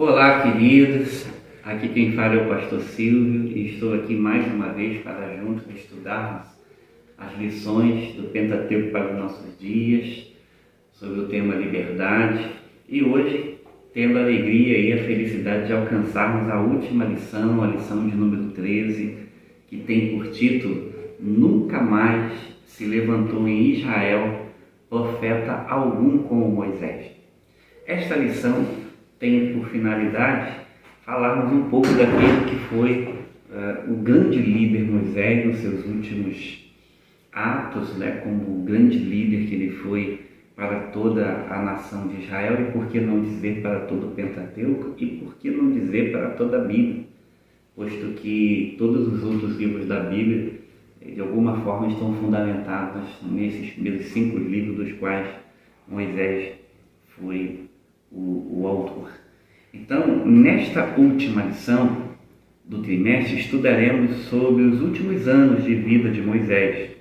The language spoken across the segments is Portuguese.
Olá, queridos, aqui quem fala é o pastor Silvio e estou aqui mais uma vez para juntos estudarmos as lições do Pentateuco para os nossos dias, sobre o tema liberdade, e hoje tendo a alegria e a felicidade de alcançarmos a última lição, a lição de número 13, que tem por título: Nunca mais se levantou em Israel profeta algum como Moisés. Esta lição tem por finalidade falarmos um pouco daquele que foi o grande líder Moisés nos seus últimos atos, como o grande líder que ele foi para toda a nação de Israel, e por que não dizer para todo o Pentateuco, e por que não dizer para toda a Bíblia, posto que todos os outros livros da Bíblia de alguma forma estão fundamentados nesses primeiros 5 livros dos quais Moisés foi o autor. Então, nesta última lição do trimestre, estudaremos sobre os últimos anos de vida de Moisés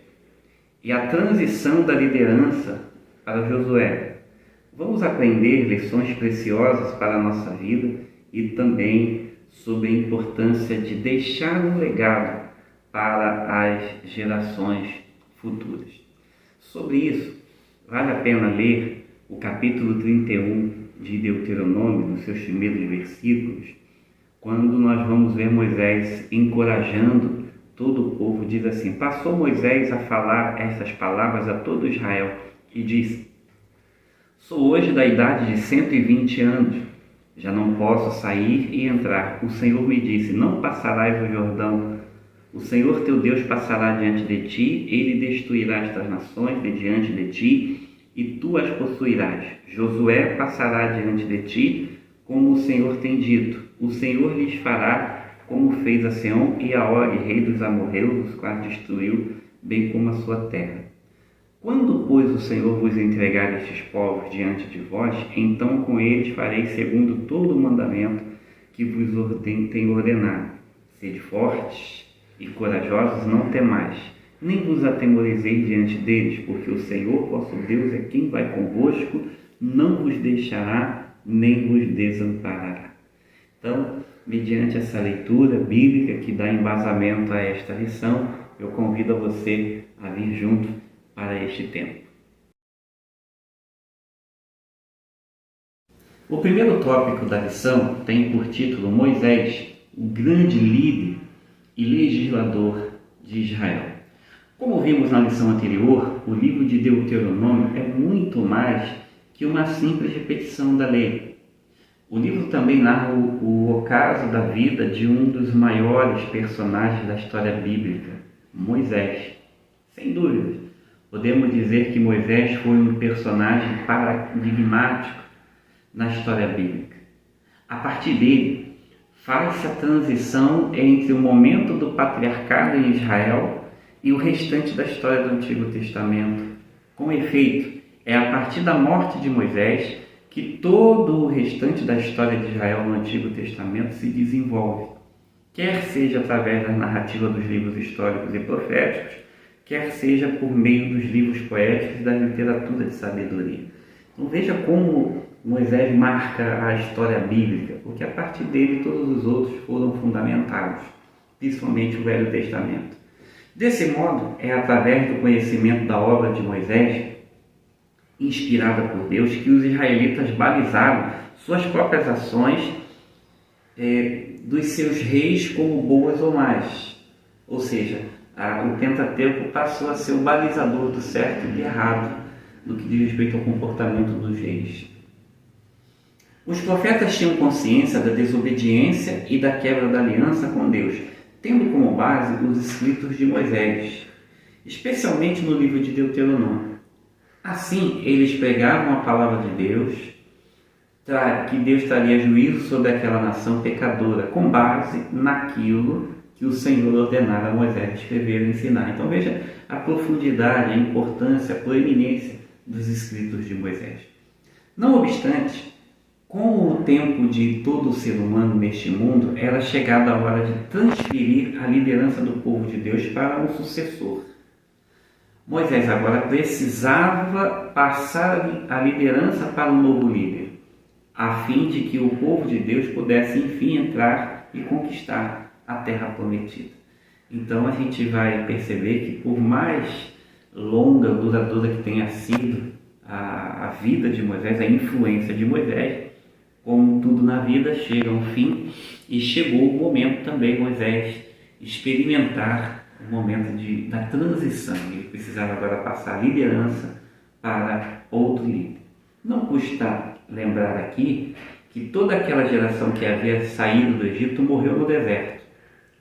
e a transição da liderança para Josué. Vamos aprender lições preciosas para a nossa vida e também sobre a importância de deixar um legado para as gerações futuras. Sobre isso, vale a pena ler o capítulo 31 de Deuteronômio, nos seus primeiros versículos, quando nós vamos ver Moisés encorajando todo o povo. Diz assim: passou Moisés a falar essas palavras a todo Israel e disse: sou hoje da idade de 120 anos, já não posso sair e entrar. O Senhor me disse: não passarás o Jordão. O Senhor teu Deus passará diante de ti, ele destruirá estas nações de diante de ti, e tu as possuirás. Josué passará diante de ti, como o Senhor tem dito. O Senhor lhes fará como fez a Seom e a Og, rei dos amorreus, os quais destruiu, bem como a sua terra. Quando, pois, o Senhor vos entregar estes povos diante de vós, então com eles fareis segundo todo o mandamento que vos tenho ordenado. Sede fortes e corajosos, não temais, nem vos atemorizeis diante deles, porque o Senhor vosso Deus é quem vai convosco, não vos deixará, nem vos desamparará. Então, mediante essa leitura bíblica que dá embasamento a esta lição, eu convido a você a vir junto para este tempo. O primeiro tópico da lição tem por título Moisés, o grande líder e legislador de Israel. Como vimos na lição anterior, o livro de Deuteronômio é muito mais que uma simples repetição da lei. O livro também narra o ocaso da vida de um dos maiores personagens da história bíblica, Moisés. Sem dúvida, podemos dizer que Moisés foi um personagem paradigmático na história bíblica. A partir dele, faz-se a transição entre o momento do patriarcado em Israel e o restante da história do Antigo Testamento. Com efeito, é a partir da morte de Moisés que todo o restante da história de Israel no Antigo Testamento se desenvolve, quer seja através da narrativa dos livros históricos e proféticos, quer seja por meio dos livros poéticos e da literatura de sabedoria. Então veja como Moisés marca a história bíblica, porque a partir dele todos os outros foram fundamentados, principalmente o Velho Testamento. Desse modo, é através do conhecimento da obra de Moisés, inspirada por Deus, que os israelitas balizaram suas próprias ações dos seus reis como boas ou más. Ou seja, o Pentateuco passou a ser o balizador do certo e do errado no que diz respeito ao comportamento dos reis. Os profetas tinham consciência da desobediência e da quebra da aliança com Deus, tendo como base os escritos de Moisés, especialmente no livro de Deuteronômio. Assim, eles pregavam a palavra de Deus, que Deus traria juízo sobre aquela nação pecadora, com base naquilo que o Senhor ordenara a Moisés escrever e ensinar. Então veja a profundidade, a importância, a proeminência dos escritos de Moisés. Não obstante, com o tempo de todo ser humano neste mundo, era chegada a hora de transferir a liderança do povo de Deus para um sucessor. Moisés agora precisava passar a liderança para um novo líder. a fim de que o povo de Deus pudesse, enfim, entrar e conquistar a terra prometida. Então, a gente vai perceber que, por mais longa, duradoura que tenha sido a vida de Moisés, a influência de Moisés, como tudo na vida, chega a um fim, e chegou o momento também, Moisés, experimentar o momento da transição. Ele precisava agora passar a liderança para outro líder. Não custa lembrar aqui que toda aquela geração que havia saído do Egito morreu no deserto.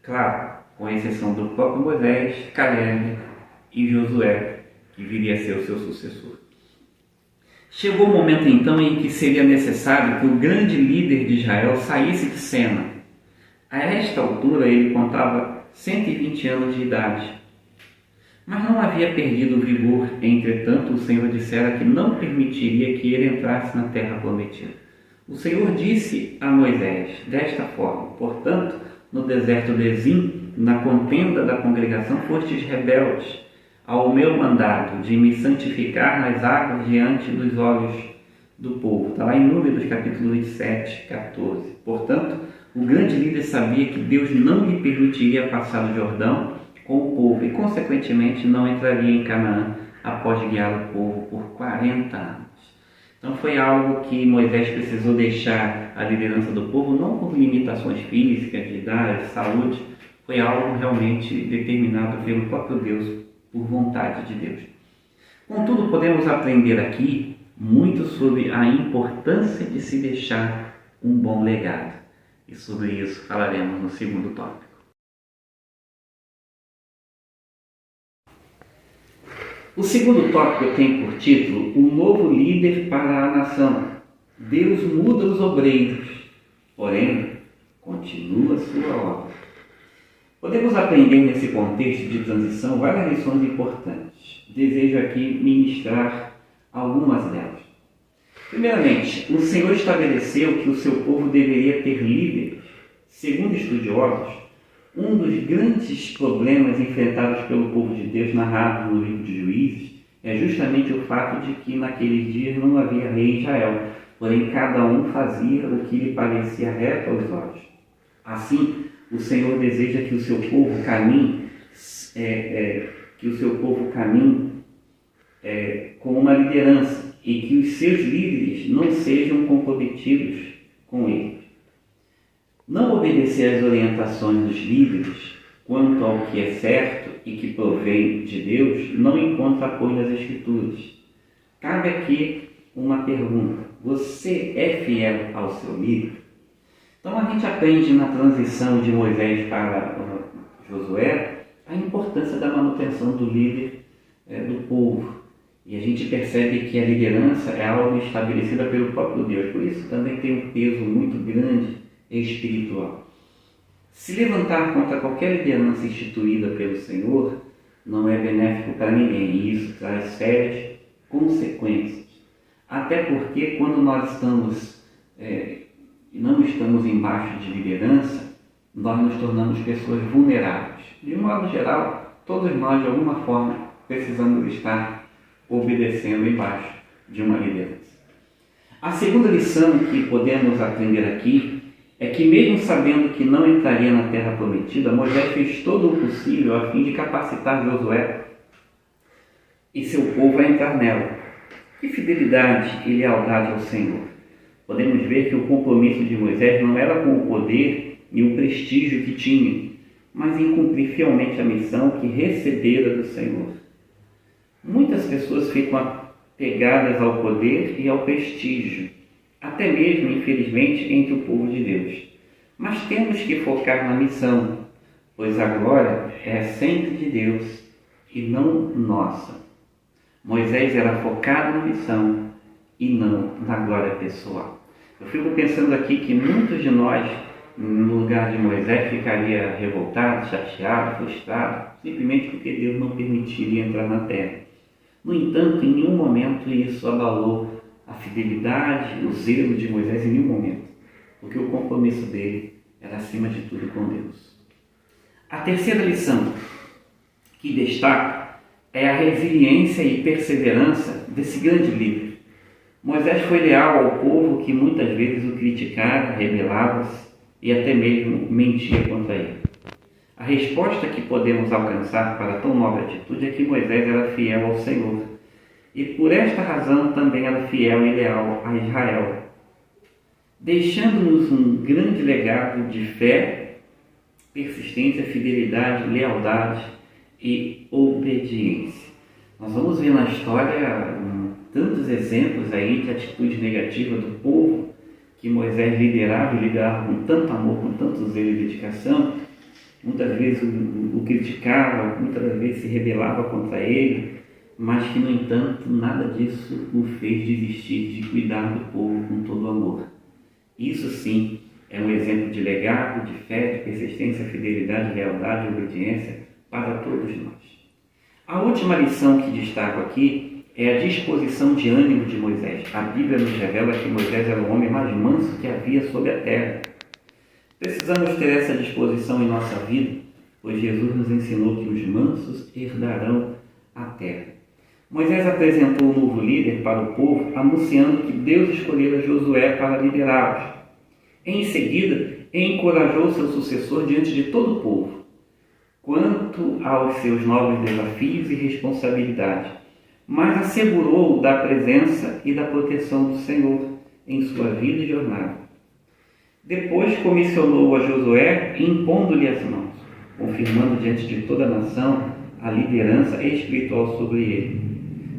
Claro, com exceção do próprio Moisés, Caleb e Josué, que viria a ser o seu sucessor. Chegou o momento então em que seria necessário que o grande líder de Israel saísse de cena. A esta altura ele contava 120 anos de idade. Mas não havia perdido o vigor, entretanto o Senhor dissera que não permitiria que ele entrasse na terra prometida. O Senhor disse a Moisés desta forma: portanto, no deserto de Zim, na contenda da congregação, fostes rebeldes ao meu mandado de me santificar nas águas diante dos olhos do povo. Está lá em Números capítulo 27, 14. Portanto, o grande líder sabia que Deus não lhe permitiria passar o Jordão com o povo e, consequentemente, não entraria em Canaã após guiar o povo por 40 anos. Então foi algo que Moisés precisou deixar a liderança do povo, não por limitações físicas, de idade, de saúde, foi algo realmente determinado pelo próprio Deus, por vontade de Deus. Contudo, podemos aprender aqui muito sobre a importância de se deixar um bom legado. E sobre isso falaremos no segundo tópico. O segundo tópico tem por título Um novo líder para a nação. Deus muda os obreiros, porém continua a sua obra. Podemos aprender nesse contexto de transição várias lições importantes. Desejo aqui ministrar algumas delas. Primeiramente, o Senhor estabeleceu que o seu povo deveria ter líderes. Segundo estudiosos, um dos grandes problemas enfrentados pelo povo de Deus narrado no livro de Juízes é justamente o fato de que naqueles dias não havia rei em Israel, porém cada um fazia o que lhe parecia reto aos olhos. Assim, o Senhor deseja que o seu povo caminhe, com uma liderança e que os seus líderes não sejam comprometidos com ele. Não obedecer às orientações dos líderes quanto ao que é certo e que provém de Deus não encontra apoio nas Escrituras. Cabe aqui uma pergunta: você é fiel ao seu líder? Então a gente aprende na transição de Moisés para Josué a importância da manutenção do líder do povo. E a gente percebe que a liderança é algo estabelecida pelo próprio Deus. Por isso também tem um peso muito grande espiritual. Se levantar contra qualquer liderança instituída pelo Senhor não é benéfico para ninguém. E isso traz sérias consequências. Até porque quando nós não estamos embaixo de liderança, nós nos tornamos pessoas vulneráveis. De um modo geral, todos nós, de alguma forma, precisamos estar obedecendo embaixo de uma liderança. A segunda lição que podemos aprender aqui é que, mesmo sabendo que não entraria na terra prometida, Moisés fez todo o possível a fim de capacitar Josué e seu povo a entrar nela. Que fidelidade e lealdade ao Senhor! Podemos ver que o compromisso de Moisés não era com o poder e o prestígio que tinha, mas em cumprir fielmente a missão que recebera do Senhor. Muitas pessoas ficam apegadas ao poder e ao prestígio, até mesmo, infelizmente, entre o povo de Deus. Mas temos que focar na missão, pois a glória é sempre de Deus e não nossa. Moisés era focado na missão e não na glória pessoal. Eu fico pensando aqui que muitos de nós, no lugar de Moisés, ficaria revoltado, chateado, frustrado, simplesmente porque Deus não permitiria entrar na terra. No entanto, em nenhum momento isso abalou a fidelidade, o zelo de Moisés, em nenhum momento, porque o compromisso dele era acima de tudo com Deus. A terceira lição que destaco é a resiliência e perseverança desse grande líder. Moisés foi leal ao povo que muitas vezes o criticara, rebelava-se e até mesmo mentia contra ele. A resposta que podemos alcançar para tão nobre atitude é que Moisés era fiel ao Senhor e por esta razão também era fiel e leal a Israel, deixando-nos um grande legado de fé, persistência, fidelidade, lealdade e obediência. Nós vamos ver na história tantos exemplos aí de atitude negativa do povo que Moisés liderava e liderava com tanto amor, com tanto zelo e dedicação. Muitas vezes o criticava, muitas vezes se rebelava contra ele, mas que, no entanto, nada disso o fez desistir de cuidar do povo com todo o amor. Isso sim é um exemplo de legado, de fé, de persistência, fidelidade, lealdade e obediência para todos nós. A última lição que destaco aqui é a disposição de ânimo de Moisés. A Bíblia nos revela que Moisés era o homem mais manso que havia sobre a terra. Precisamos ter essa disposição em nossa vida, pois Jesus nos ensinou que os mansos herdarão a terra. Moisés apresentou um novo líder para o povo, anunciando que Deus escolhera Josué para liderá-los. Em seguida, encorajou seu sucessor diante de todo o povo, quanto aos seus novos desafios e responsabilidades, mas assegurou da presença e da proteção do Senhor em sua vida e jornada. Depois comissionou a Josué, impondo-lhe as mãos, confirmando diante de toda a nação a liderança espiritual sobre ele.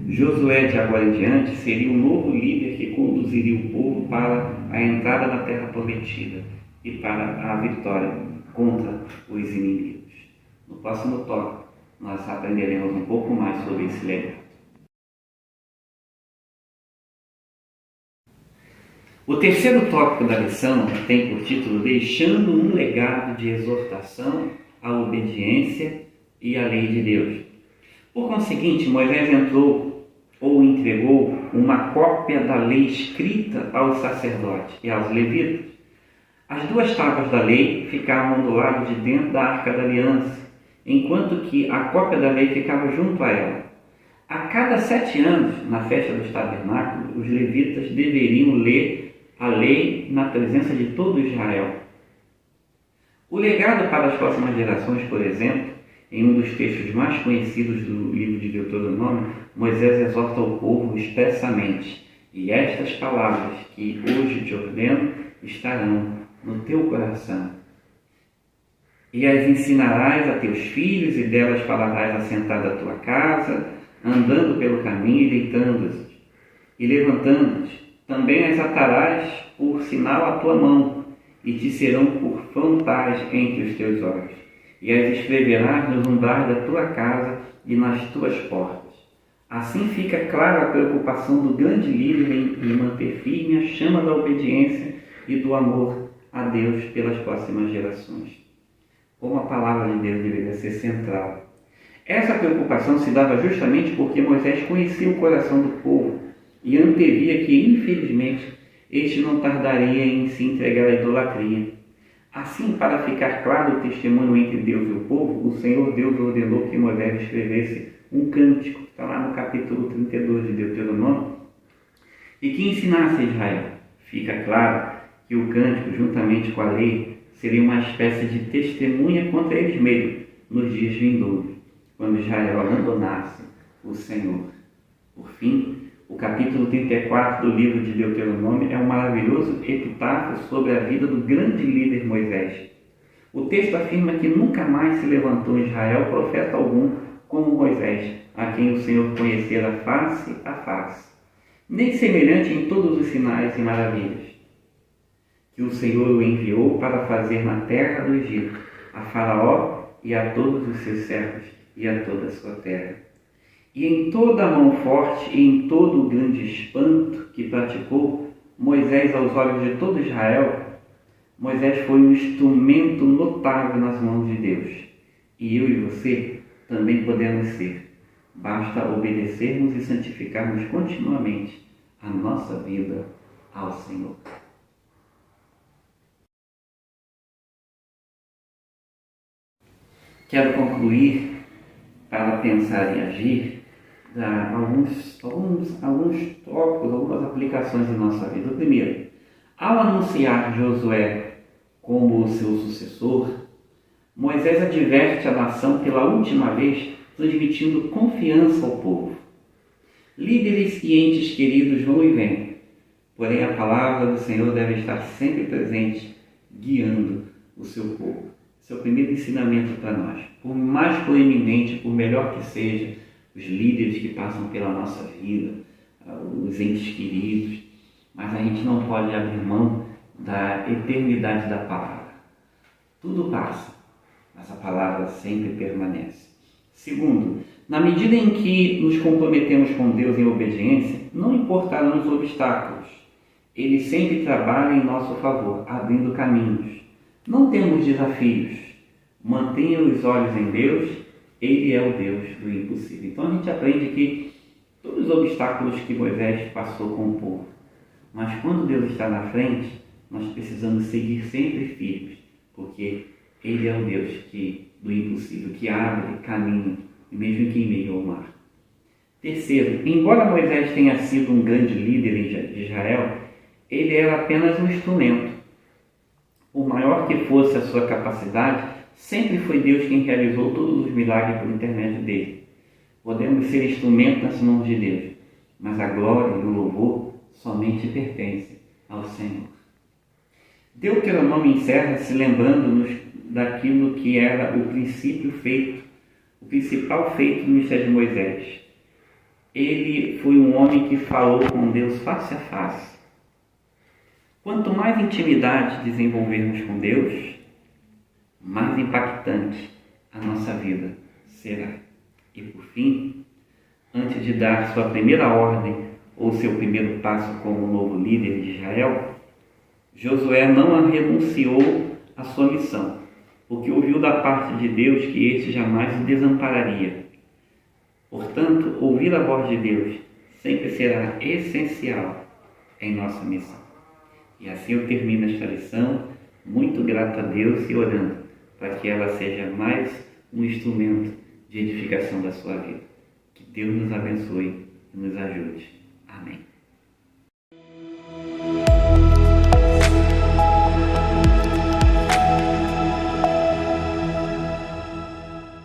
Josué, de agora em diante, seria o novo líder que conduziria o povo para a entrada na terra prometida e para a vitória contra os inimigos. No próximo tópico, nós aprenderemos um pouco mais sobre esse legado. O terceiro tópico da lição tem por título Deixando um legado de exortação à obediência e à lei de Deus. Por conseguinte, Moisés entregou uma cópia da lei escrita aos sacerdotes e aos levitas. As duas tábuas da lei ficavam do lado de dentro da Arca da Aliança, enquanto que a cópia da lei ficava junto a ela. A cada 7 anos, na festa dos tabernáculos, os levitas deveriam ler a lei na presença de todo Israel. O legado para as próximas gerações, por exemplo, em um dos textos mais conhecidos do livro de Deuteronômio, Moisés exorta o povo expressamente: e estas palavras que hoje te ordeno estarão no teu coração. E as ensinarás a teus filhos, e delas falarás assentado à tua casa, andando pelo caminho e deitando-as, e levantando-as. Também as atarás por sinal à tua mão, e te serão por frontais entre os teus olhos. E as escreverás nos umbrais da tua casa e nas tuas portas. Assim fica clara a preocupação do grande líder em manter firme a chama da obediência e do amor a Deus pelas próximas gerações. Como a palavra de Deus deveria ser central. Essa preocupação se dava justamente porque Moisés conhecia o coração do povo e antevia que, infelizmente, este não tardaria em se entregar à idolatria. Assim, para ficar claro o testemunho entre Deus e o povo, o Senhor Deus ordenou que Moisés escrevesse um cântico, que está lá no capítulo 32 de Deuteronômio, e que ensinasse a Israel. Fica claro que o cântico, juntamente com a lei, seria uma espécie de testemunha contra eles mesmos nos dias vindouros, quando Israel abandonasse o Senhor. Por fim, o capítulo 34 do livro de Deuteronômio é um maravilhoso epitáfio sobre a vida do grande líder Moisés. O texto afirma que nunca mais se levantou em Israel profeta algum como Moisés, a quem o Senhor conhecera face a face, nem semelhante em todos os sinais e maravilhas que o Senhor o enviou para fazer na terra do Egito, a Faraó e a todos os seus servos e a toda a sua terra. E em toda a mão forte e em todo o grande espanto que praticou Moisés aos olhos de todo Israel, Moisés foi um instrumento notável nas mãos de Deus. E eu e você também podemos ser. Basta obedecermos e santificarmos continuamente a nossa vida ao Senhor. Quero concluir, para pensar e agir, alguns tópicos, algumas aplicações em nossa vida. O primeiro, ao anunciar Josué como o seu sucessor, Moisés adverte a nação pela última vez, transmitindo confiança ao povo. Líderes e entes queridos vão e vêm, porém a palavra do Senhor deve estar sempre presente, guiando o seu povo. Esse é o primeiro ensinamento para nós. Por mais proeminente, por melhor que seja, os líderes que passam pela nossa vida, os entes queridos, mas a gente não pode abrir mão da eternidade da palavra. Tudo passa, mas a palavra sempre permanece. Segundo, na medida em que nos comprometemos com Deus em obediência, não importarão os obstáculos. Ele sempre trabalha em nosso favor, abrindo caminhos. Não temos desafios. Mantenha os olhos em Deus, Ele é o Deus do impossível. Então a gente aprende que todos os obstáculos que Moisés passou com o povo, mas quando Deus está na frente, nós precisamos seguir sempre firmes, porque Ele é o Deus do impossível, que abre caminho, mesmo que em meio ao mar. Terceiro, embora Moisés tenha sido um grande líder de Israel, ele era apenas um instrumento. Por maior que fosse a sua capacidade, sempre foi Deus quem realizou todos os milagres por intermédio dele. Podemos ser instrumento nas mãos de Deus, mas a glória e o louvor somente pertencem ao Senhor. Deuteronômio encerra se lembrando-nos daquilo que era o principal feito do ministério de Moisés. Ele foi um homem que falou com Deus face a face. Quanto mais intimidade desenvolvermos com Deus, mais impactante a nossa vida será. E por fim, antes de dar sua primeira ordem ou seu primeiro passo como novo líder de Israel, Josué não renunciou à sua missão, porque ouviu da parte de Deus que este jamais o desampararia. Portanto, ouvir a voz de Deus sempre será essencial em nossa missão. E assim eu termino esta lição, muito grato a Deus e orando para que ela seja mais um instrumento de edificação da sua vida. Que Deus nos abençoe e nos ajude. Amém.